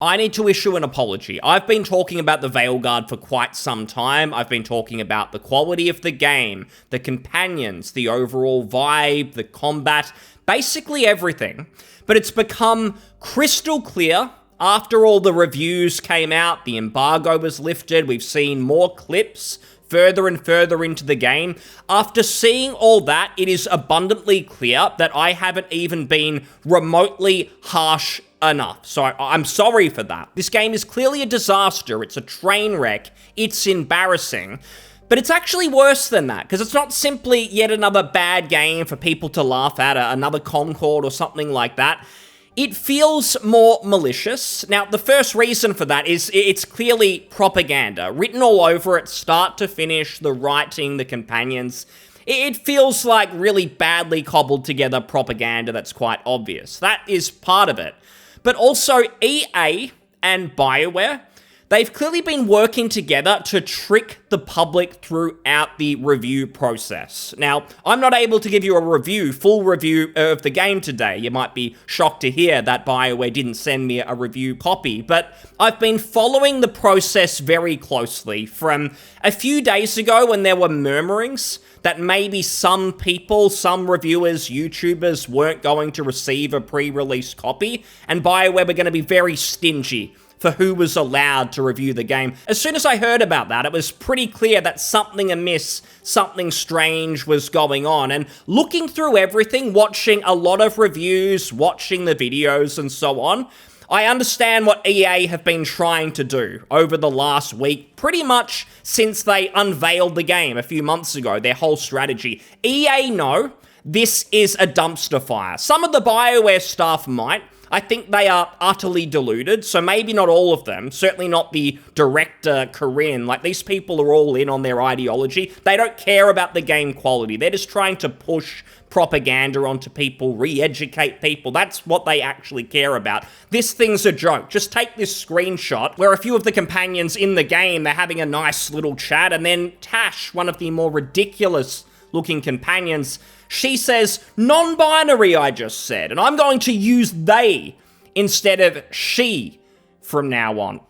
I need to issue an apology. I've been talking about the Veilguard for quite some time. I've been talking about the quality of the game, the companions, the overall vibe, the combat, basically everything. But it's become crystal clear after all the reviews came out, the embargo was lifted, we've seen more clips further and further into the game. After seeing all that, it is abundantly clear that I haven't even been remotely harsh enough. So I'm sorry for that. This game is clearly a disaster. It's a train wreck. It's embarrassing. But it's actually worse than that, because it's not simply yet another bad game for people to laugh at, another Concord or something like that. It feels more malicious. Now, the first reason for that is it's clearly propaganda, written all over it, start to finish, the writing, the companions. It feels like really badly cobbled together propaganda that's quite obvious. That is part of it. But also, EA and Bioware, they've clearly been working together to trick the public throughout the review process. Now, I'm not able to give you a full review of the game today. You might be shocked to hear that Bioware didn't send me a review copy, but I've been following the process very closely from a few days ago when there were murmurings that maybe some people, some reviewers, YouTubers weren't going to receive a pre-release copy, and Bioware were going to be very stingy for who was allowed to review the game. As soon as I heard about that, it was pretty clear that something amiss, something strange was going on. And looking through everything, watching a lot of reviews, watching the videos and so on, I understand what EA have been trying to do over the last week, pretty much since they unveiled the game a few months ago, their whole strategy. EA know this is a dumpster fire. Some of the Bioware staff might. I think they are utterly deluded, so maybe not all of them, certainly not the director, Corinne. Like, these people are all in on their ideology. They don't care about the game quality. They're just trying to push propaganda onto people, re-educate people. That's what they actually care about. This thing's a joke. Just take this screenshot where a few of the companions in the game, they're having a nice little chat, and then Tash, one of the more ridiculous looking companions, she says, non-binary, I just said, and I'm going to use they instead of she from now on.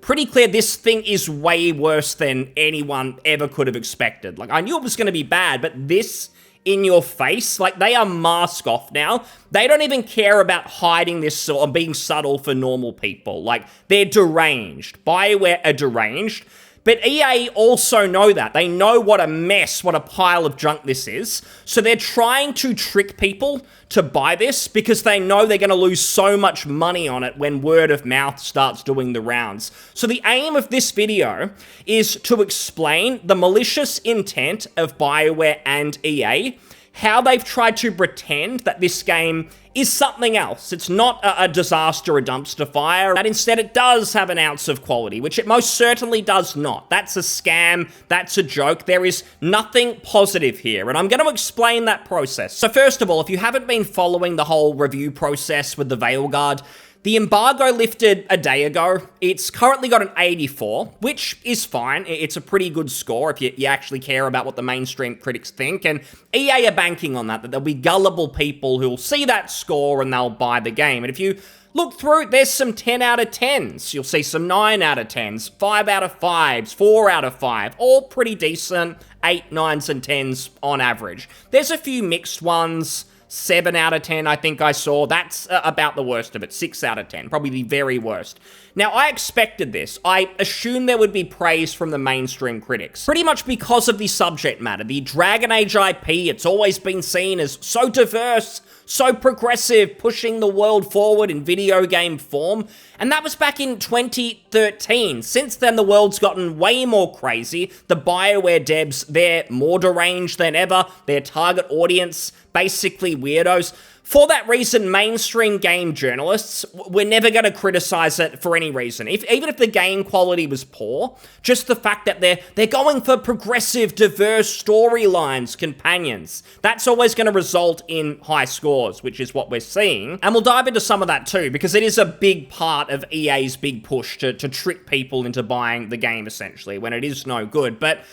Pretty clear this thing is way worse than anyone ever could have expected. Like, I knew it was going to be bad, but this in your face, like, they are mask off now. They don't even care about hiding this or being subtle for normal people. Like, they're deranged. Bioware are deranged. But EA also know that. They know what a mess, what a pile of junk this is. So they're trying to trick people to buy this because they know they're going to lose so much money on it when word of mouth starts doing the rounds. So the aim of this video is to explain the malicious intent of Bioware and EA, how they've tried to pretend that this game is something else. It's not a disaster, a dumpster fire, that instead it does have an ounce of quality, which it most certainly does not. That's a scam, that's a joke, there is nothing positive here, and I'm going to explain that process. So first of all, if you haven't been following the whole review process with the Veilguard, the embargo lifted a day ago. It's currently got an 84, which is fine. It's a pretty good score if you actually care about what the mainstream critics think. And EA are banking on that there'll be gullible people who'll see that score and they'll buy the game. And if you look through, there's some 10 out of 10s. You'll see some 9 out of 10s, 5 out of 5s, 4 out of 5, all pretty decent, 8, 9s, and 10s on average. There's a few mixed ones. 7 out of 10, I think I saw. That's about the worst of it. 6 out of 10, probably the very worst. Now, I expected this. I assumed there would be praise from the mainstream critics, pretty much because of the subject matter. The Dragon Age IP, it's always been seen as so diverse, so progressive, pushing the world forward in video game form. And that was back in 2013. Since then, the world's gotten way more crazy. The Bioware devs, they're more deranged than ever. Their target audience, basically weirdos. For that reason, mainstream game journalists were never going to criticize it for any reason. Even if the game quality was poor, just the fact that they're going for progressive, diverse storylines, companions, that's always going to result in high scores, which is what we're seeing. And we'll dive into some of that too, because it is a big part of EA's big push to trick people into buying the game, essentially, when it is no good. But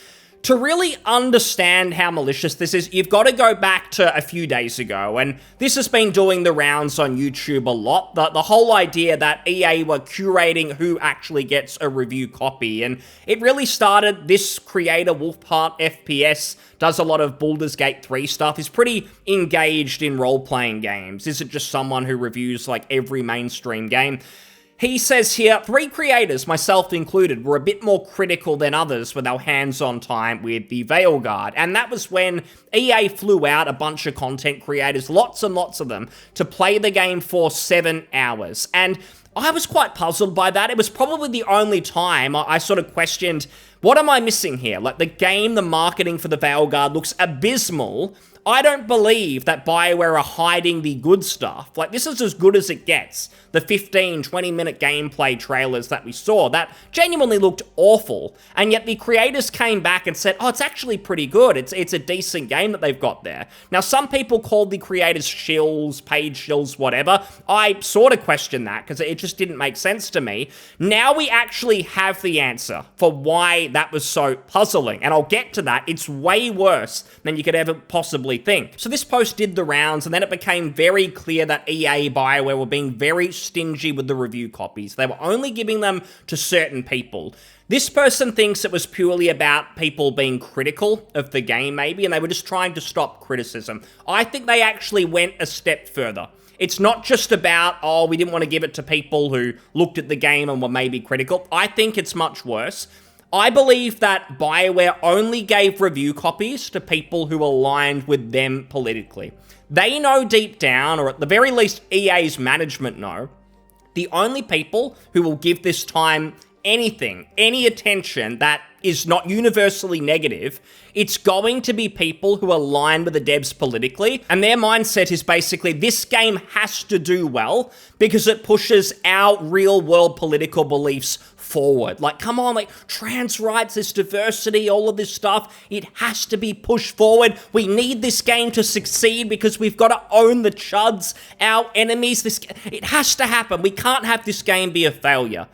To really understand how malicious this is, you've got to go back to a few days ago, and this has been doing the rounds on YouTube a lot. The whole idea that EA were curating who actually gets a review copy, and it really started, this creator, Wolfheart FPS, does a lot of Baldur's Gate 3 stuff, is pretty engaged in role-playing games, isn't just someone who reviews like every mainstream game. He says here, 3 creators, myself included, were a bit more critical than others with our hands-on time with the Veilguard, and that was when EA flew out a bunch of content creators, lots and lots of them, to play the game for 7 hours, and I was quite puzzled by that. It was probably the only time I sort of questioned, what am I missing here? Like, the game, the marketing for the Veilguard looks abysmal. I don't believe that Bioware are hiding the good stuff. Like, this is as good as it gets. The 15, 20-minute gameplay trailers that we saw, that genuinely looked awful. And yet the creators came back and said, oh, it's actually pretty good. It's a decent game that they've got there. Now, some people called the creators shills, paid shills, whatever. I sort of question that because it just didn't make sense to me. Now we actually have the answer for why that was so puzzling. And I'll get to that. It's way worse than you could ever possibly think. So this post did the rounds, and then it became very clear that EA, Bioware were being very stingy with the review copies. They were only giving them to certain people. This person thinks it was purely about people being critical of the game, maybe, and they were just trying to stop criticism. I think they actually went a step further. It's not just about, oh, we didn't want to give it to people who looked at the game and were maybe critical. I think it's much worse. I believe that Bioware only gave review copies to people who aligned with them politically. They know deep down, or at the very least EA's management know, the only people who will give this time anything, any attention that is not universally negative, it's going to be people who align with the devs politically, and their mindset is basically, this game has to do well because it pushes our real-world political beliefs forward. Like, come on, like, trans rights, this diversity, all of this stuff, it has to be pushed forward. We need this game to succeed because we've got to own the chuds, our enemies. It has to happen. We can't have this game be a failure.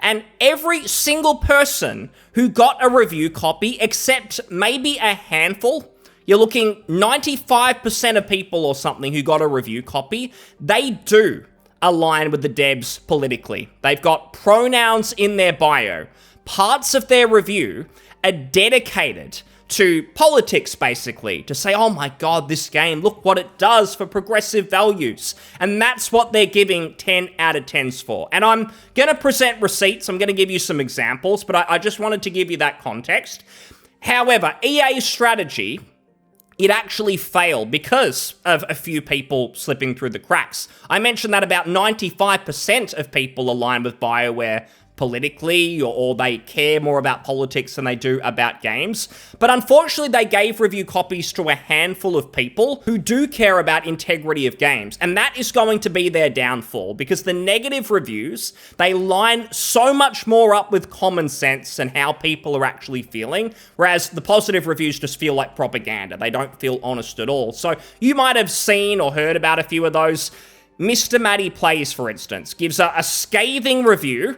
And every single person who got a review copy, except maybe a handful, you're looking 95% of people or something who got a review copy, they do align with the devs politically. They've got pronouns in their bio. Parts of their review are dedicated to politics, basically, to say, oh my god, this game, look what it does for progressive values. And that's what they're giving 10 out of 10s for. And I'm going to present receipts, I'm going to give you some examples, but I just wanted to give you that context. However, EA's strategy, it actually failed because of a few people slipping through the cracks. I mentioned that about 95% of people align with Bioware politically, or they care more about politics than they do about games. But unfortunately, they gave review copies to a handful of people who do care about integrity of games. And that is going to be their downfall, because the negative reviews, they line so much more up with common sense and how people are actually feeling, whereas the positive reviews just feel like propaganda. They don't feel honest at all. So you might have seen or heard about a few of those. Mr. Maddy Plays, for instance, gives a scathing review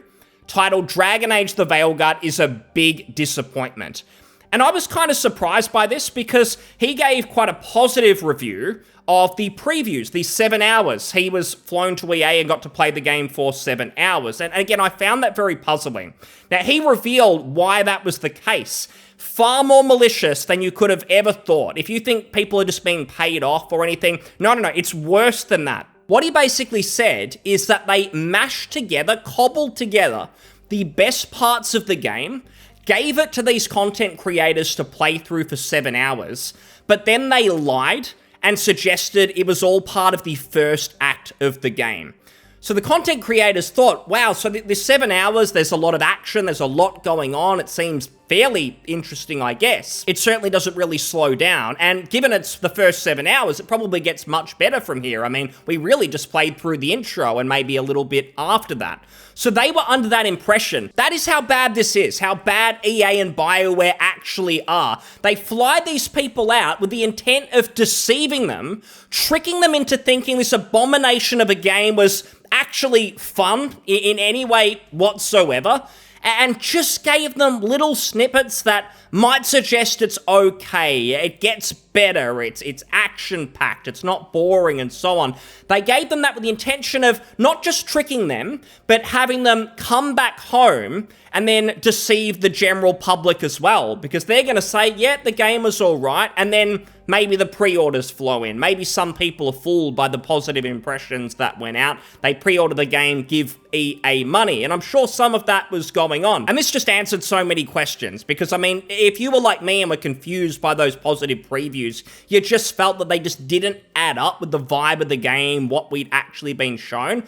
titled Dragon Age the Veilguard is a big disappointment. And I was kind of surprised by this because he gave quite a positive review of the previews, the 7 hours. He was flown to EA and got to play the game for 7 hours. And again, I found that very puzzling. Now, he revealed why that was the case. Far more malicious than you could have ever thought. If you think people are just being paid off or anything, no, it's worse than that. What he basically said is that they mashed together, cobbled together the best parts of the game, gave it to these content creators to play through for 7 hours, but then they lied and suggested it was all part of the first act of the game. So the content creators thought, wow, so this 7 hours, there's a lot of action, there's a lot going on, it seems fairly interesting, I guess. It certainly doesn't really slow down, and given it's the first 7 hours, it probably gets much better from here. I mean, we really just played through the intro and maybe a little bit after that. So they were under that impression. That is how bad this is, how bad EA and Bioware actually are. They fly these people out with the intent of deceiving them, tricking them into thinking this abomination of a game was actually fun in any way whatsoever. and just gave them little snippets that might suggest it's okay, it gets better, it's action-packed, it's not boring, and so on. They gave them that with the intention of not just tricking them, but having them come back home and then deceive the general public as well, because they're going to say, yeah, the game was all right, and then maybe the pre-orders flow in. Maybe some people are fooled by the positive impressions that went out. They pre-order the game, give EA money, and I'm sure some of that was going on. And this just answered so many questions, because, I mean, if you were like me and were confused by those positive previews, you just felt that they just didn't add up with the vibe of the game, what we'd actually been shown.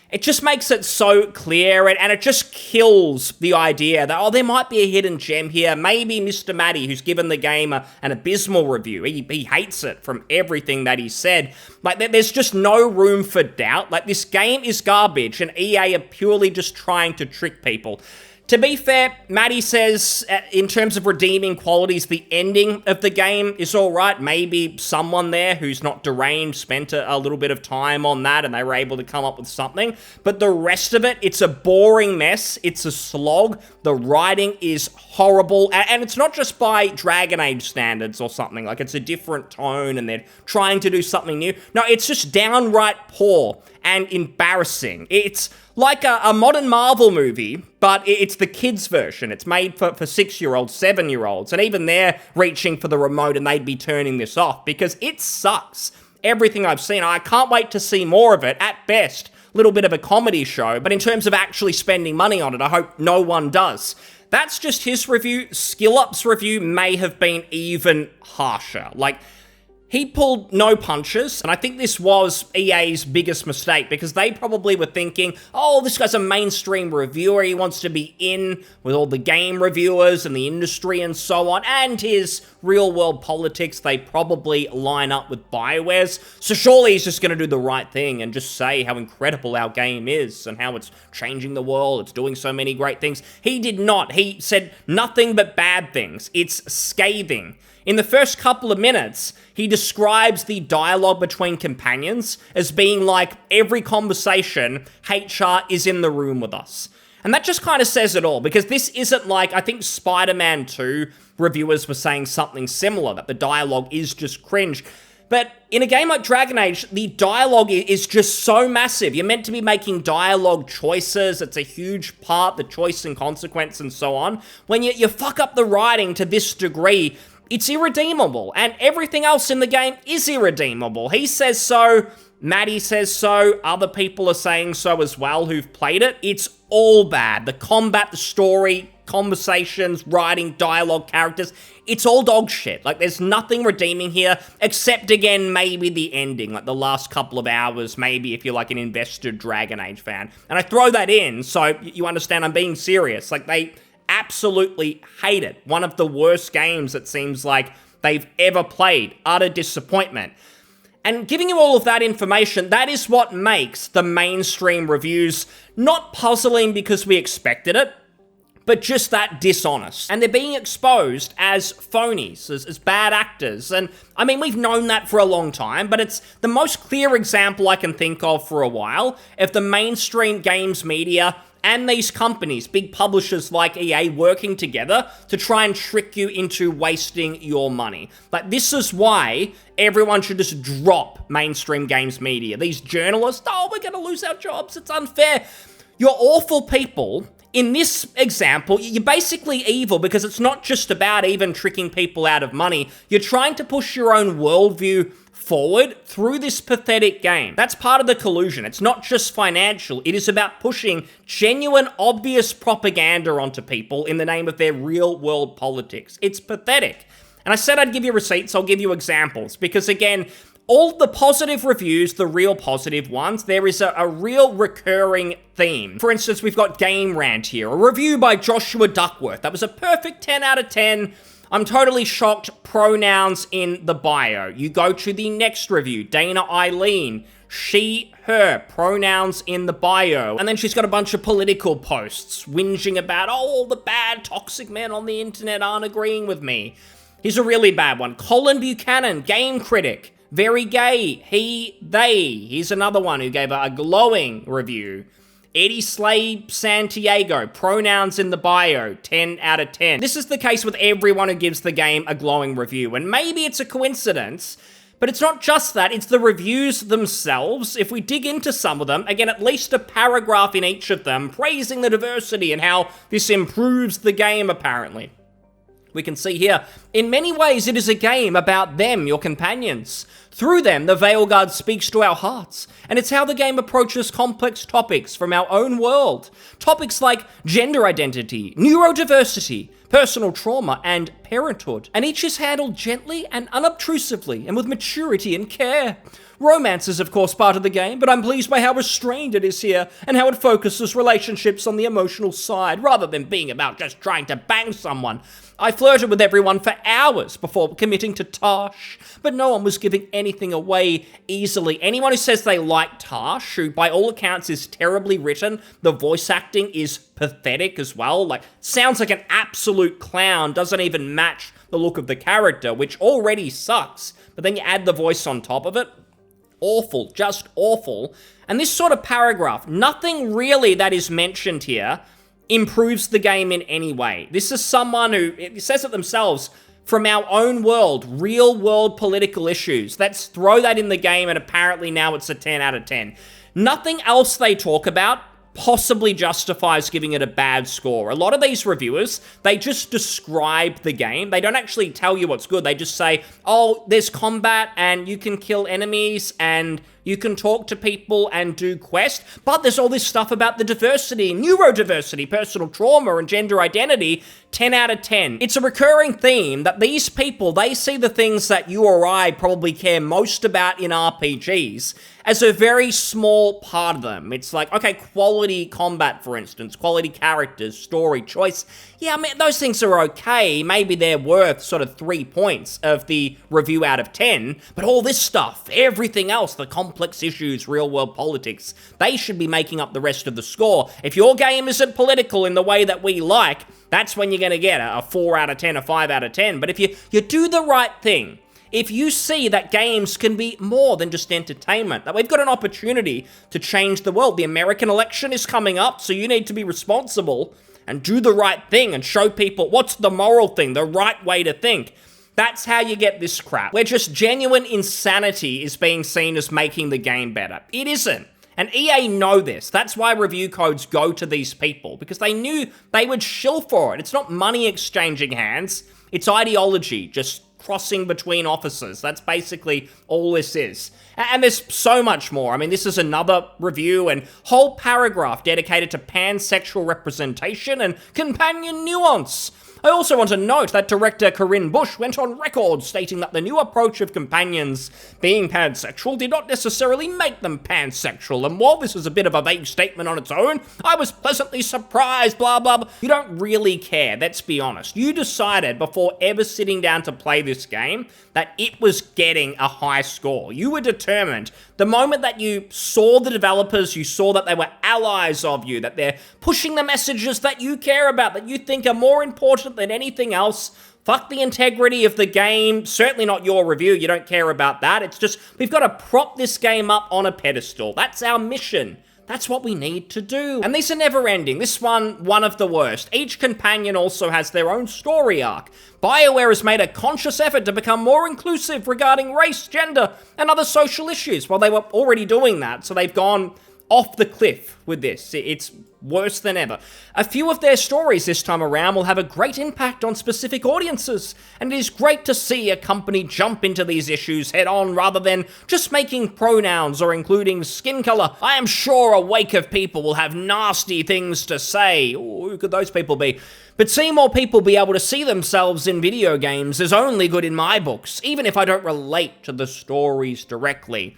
It just makes it so clear, and it just kills the idea that, oh, there might be a hidden gem here. Maybe Mr. Maddy, who's given the game an abysmal review, he hates it from everything that he said. Like, there's just no room for doubt. Like, this game is garbage, and EA are purely just trying to trick people. To be fair, Maddy says, in terms of redeeming qualities, the ending of the game is alright. Maybe someone there who's not deranged spent a little bit of time on that and they were able to come up with something. But the rest of it, it's a boring mess. It's a slog. The writing is horrible. And it's not just by Dragon Age standards or something. Like, it's a different tone and they're trying to do something new. No, it's just downright poor and embarrassing. It's like a modern Marvel movie, but it's the kids' version. It's made for 6-year-olds, 7-year-olds, and even they're reaching for the remote and they'd be turning this off because it sucks. Everything I've seen, I can't wait to see more of it. At best, a little bit of a comedy show, but in terms of actually spending money on it, I hope no one does. That's just his review. SkillUp's review may have been even harsher. Like, he pulled no punches, and I think this was EA's biggest mistake, because they probably were thinking, oh, this guy's a mainstream reviewer, he wants to be in with all the game reviewers and the industry and so on, and his real-world politics, they probably line up with Bioware's, so surely he's just going to do the right thing and just say how incredible our game is and how it's changing the world, it's doing so many great things. He did not. He said nothing but bad things. It's scathing. In the first couple of minutes, he describes the dialogue between companions as being like every conversation, HR is in the room with us. And that just kind of says it all, because this isn't like, I think Spider-Man 2 reviewers were saying something similar, that the dialogue is just cringe. But in a game like Dragon Age, the dialogue is just so massive. You're meant to be making dialogue choices. It's a huge part, the choice and consequence and so on. When you fuck up the writing to this degree, it's irredeemable, and everything else in the game is irredeemable. He says so, Maddy says so, other people are saying so as well who've played it. It's all bad. The combat, the story, conversations, writing, dialogue, characters, it's all dog shit. Like, there's nothing redeeming here, except, again, maybe the ending, like the last couple of hours, maybe if you're like an invested Dragon Age fan. And I throw that in so you understand I'm being serious. Like, they absolutely hate it. One of the worst games it seems like they've ever played. Utter disappointment. And giving you all of that information, that is what makes the mainstream reviews not puzzling because we expected it, but just that dishonest. And they're being exposed as phonies, as bad actors. And I mean, we've known that for a long time, but it's the most clear example I can think of for a while of the mainstream games media and these companies, big publishers like EA, working together to try and trick you into wasting your money. Like, this is why everyone should just drop mainstream games media. These journalists, oh, we're gonna lose our jobs, it's unfair. You're awful people. In this example, you're basically evil because it's not just about even tricking people out of money. You're trying to push your own worldview forward through this pathetic game. That's part of the collusion. It's not just financial. It is about pushing genuine, obvious propaganda onto people in the name of their real-world politics. It's pathetic. And I said I'd give you receipts. I'll give you examples. Because, again, all the positive reviews, the real positive ones, there is a real recurring theme. For instance, we've got Game Rant here, a review by Joshua Duckworth. That was a perfect 10 out of 10. I'm totally shocked. Pronouns in the bio. You go to the next review, Dana Eileen, she, her, pronouns in the bio. And then she's got a bunch of political posts whinging about, oh, all the bad toxic men on the internet aren't agreeing with me. Here's a really bad one. Colin Buchanan, game critic, very gay, he, they. Here's another one who gave a glowing review. Eddie Slay Santiago, pronouns in the bio, 10 out of 10. This is the case with everyone who gives the game a glowing review, and maybe it's a coincidence, but it's not just that, it's the reviews themselves. If we dig into some of them, again, at least a paragraph in each of them praising the diversity and how this improves the game, apparently. We can see here, in many ways, it is a game about them, your companions. Through them, the Veilguard speaks to our hearts, and it's how the game approaches complex topics from our own world. Topics like gender identity, neurodiversity, personal trauma, and parenthood. And each is handled gently and unobtrusively, and with maturity and care. Romance is, of course, part of the game, but I'm pleased by how restrained it is here, and how it focuses relationships on the emotional side, rather than being about just trying to bang someone. I flirted with everyone for hours before committing to Tash, but no one was giving anything away easily. Anyone who says they like Tash, who by all accounts is terribly written, the voice acting is pathetic as well, like, sounds like an absolute clown, doesn't even match the look of the character, which already sucks, but then you add the voice on top of it. Awful, just awful. And this sort of paragraph, nothing really that is mentioned here improves the game in any way. This is someone who, it says it themselves, from our own world, real world political issues. Let's throw that in the game, and apparently now it's a 10 out of 10. Nothing else they talk about possibly justifies giving it a bad score. A lot of these reviewers, they just describe the game. They don't actually tell you what's good. They just say, oh, there's combat, and you can kill enemies, and you can talk to people and do quests, but there's all this stuff about the diversity, neurodiversity, personal trauma, and gender identity. 10 out of 10. It's a recurring theme that these people, they see the things that you or I probably care most about in RPGs as a very small part of them. It's like, okay, quality combat, for instance, quality characters, story, choice. Yeah, I mean, those things are okay. Maybe they're worth sort of 3 points of the review out of 10, but all this stuff, everything else, the complex issues, real-world politics, they should be making up the rest of the score. If your game isn't political in the way that we like, that's when you're going to get a 4 out of 10, a 5 out of 10. But if you do the right thing, if you see that games can be more than just entertainment, that we've got an opportunity to change the world. The American election is coming up, so you need to be responsible and do the right thing and show people what's the moral thing, the right way to think. That's how you get this crap, where just genuine insanity is being seen as making the game better. It isn't. And EA know this. That's why review codes go to these people, because they knew they would shill for it. It's not money exchanging hands. It's ideology just crossing between offices. That's basically all this is. And there's so much more. I mean, this is another review and whole paragraph dedicated to pansexual representation and companion nuance. I also want to note that director Corinne Bush went on record stating that the new approach of companions being pansexual did not necessarily make them pansexual, and while this is a bit of a vague statement on its own, I was pleasantly surprised, blah, blah, blah. You don't really care, let's be honest. You decided before ever sitting down to play this game that it was getting a high score. You were determined. The moment that you saw the developers, you saw that they were allies of you, that they're pushing the messages that you care about, that you think are more important than anything else. Fuck the integrity of the game. Certainly not your review. You don't care about that. It's just, we've got to prop this game up on a pedestal. That's our mission. That's what we need to do. And these are never ending. This one of the worst. Each companion also has their own story arc. Bioware has made a conscious effort to become more inclusive regarding race, gender, and other social issues. Well, they were already doing that, so they've gone off the cliff with this. It's worse than ever. A few of their stories this time around will have a great impact on specific audiences, and it is great to see a company jump into these issues head on rather than just making pronouns or including skin color. I am sure a wake of people will have nasty things to say. Ooh, who could those people be? But seeing more people be able to see themselves in video games is only good in my books, even if I don't relate to the stories directly.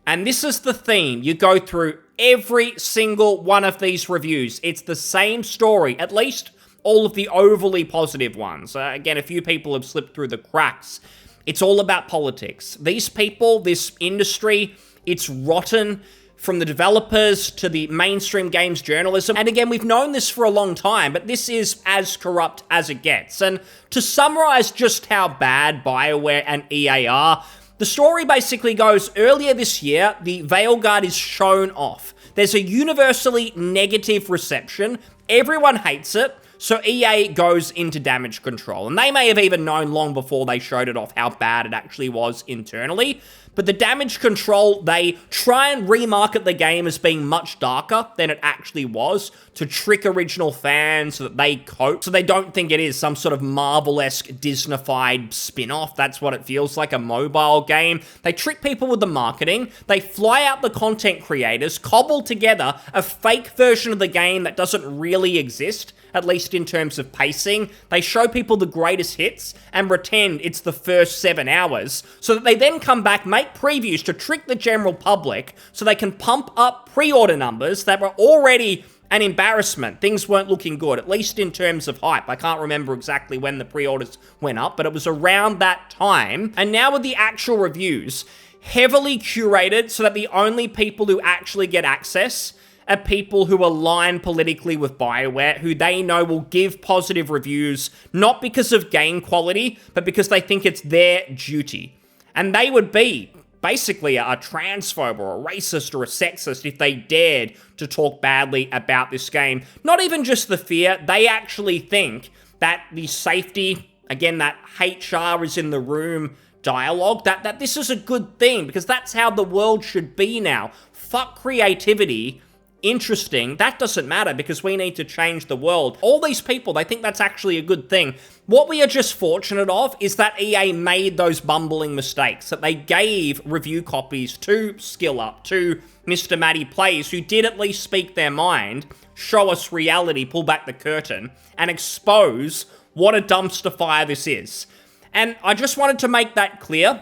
And this is the theme. You go through every single one of these reviews. It's the same story, at least all of the overly positive ones. Again, a few people have slipped through the cracks. It's all about politics. These people, this industry, it's rotten from the developers to the mainstream games journalism. And again, we've known this for a long time, but this is as corrupt as it gets. And to summarize just how bad Bioware and EA are, the story basically goes, earlier this year, the Veilguard is shown off. There's a universally negative reception. Everyone hates it. So EA goes into damage control, and they may have even known long before they showed it off how bad it actually was internally. But the damage control, they try and remarket the game as being much darker than it actually was to trick original fans so that they cope, so they don't think it is some sort of Marvel-esque Disney-fied spin-off. That's what it feels like, a mobile game. They trick people with the marketing, they fly out the content creators, cobble together a fake version of the game that doesn't really exist, at least in terms of pacing. They show people the greatest hits and pretend it's the first 7 hours, so that they then come back, make previews to trick the general public so they can pump up pre-order numbers that were already an embarrassment. Things weren't looking good, at least in terms of hype. I can't remember exactly when the pre-orders went up, but it was around that time. And now with the actual reviews, heavily curated so that the only people who actually get access are people who align politically with Bioware, who they know will give positive reviews, not because of game quality, but because they think it's their duty. And they would be basically a transphobe or a racist or a sexist if they dared to talk badly about this game. Not even just the fear, they actually think that the safety, again, that HR is in the room dialogue, that this is a good thing, because that's how the world should be now. Fuck creativity. Interesting, that doesn't matter because we need to change the world. All these people, they think that's actually a good thing. What we are just fortunate of is that EA made those bumbling mistakes, that they gave review copies to Skill Up, to Mr. Maddy Plays, who did at least speak their mind, show us reality, pull back the curtain, and expose what a dumpster fire this is. And I just wanted to make that clear,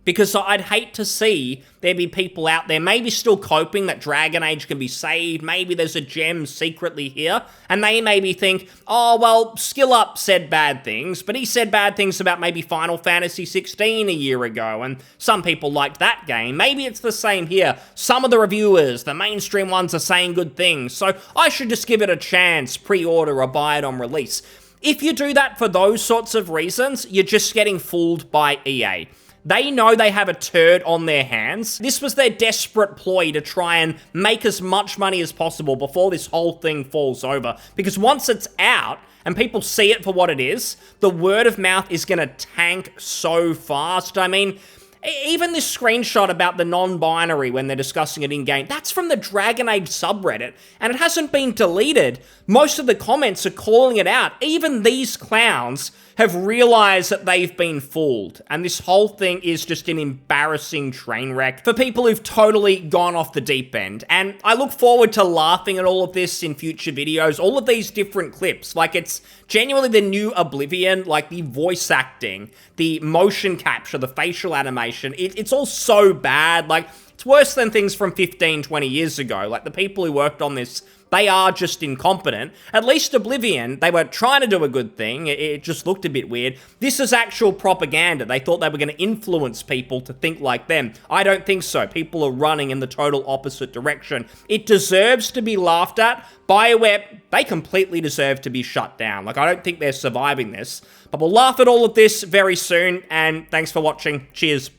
because I'd hate to see there be people out there maybe still coping that Dragon Age can be saved, maybe there's a gem secretly here, and they maybe think, oh, well, Skill Up said bad things, but he said bad things about maybe Final Fantasy 16 a year ago, and some people liked that game. Maybe it's the same here. Some of the reviewers, the mainstream ones, are saying good things, so I should just give it a chance, pre-order or buy it on release. If you do that for those sorts of reasons, you're just getting fooled by EA. They know they have a turd on their hands. This was their desperate ploy to try and make as much money as possible before this whole thing falls over. Because once it's out and people see it for what it is, the word of mouth is going to tank so fast. I mean, even this screenshot about the non-binary when they're discussing it in-game, that's from the Dragon Age subreddit, and it hasn't been deleted. Most of the comments are calling it out. Even these clowns have realized that they've been fooled, and this whole thing is just an embarrassing train wreck for people who've totally gone off the deep end. And I look forward to laughing at all of this in future videos, all of these different clips. Like, it's genuinely the new Oblivion, like the voice acting, the motion capture, the facial animation. It's all so bad. Like, it's worse than things from 15, 20 years ago. Like, the people who worked on this, they are just incompetent. At least Oblivion, they were trying to do a good thing. It just looked a bit weird. This is actual propaganda. They thought they were going to influence people to think like them. I don't think so. People are running in the total opposite direction. It deserves to be laughed at. Bioware, they completely deserve to be shut down. Like, I don't think they're surviving this. But we'll laugh at all of this very soon, and thanks for watching. Cheers.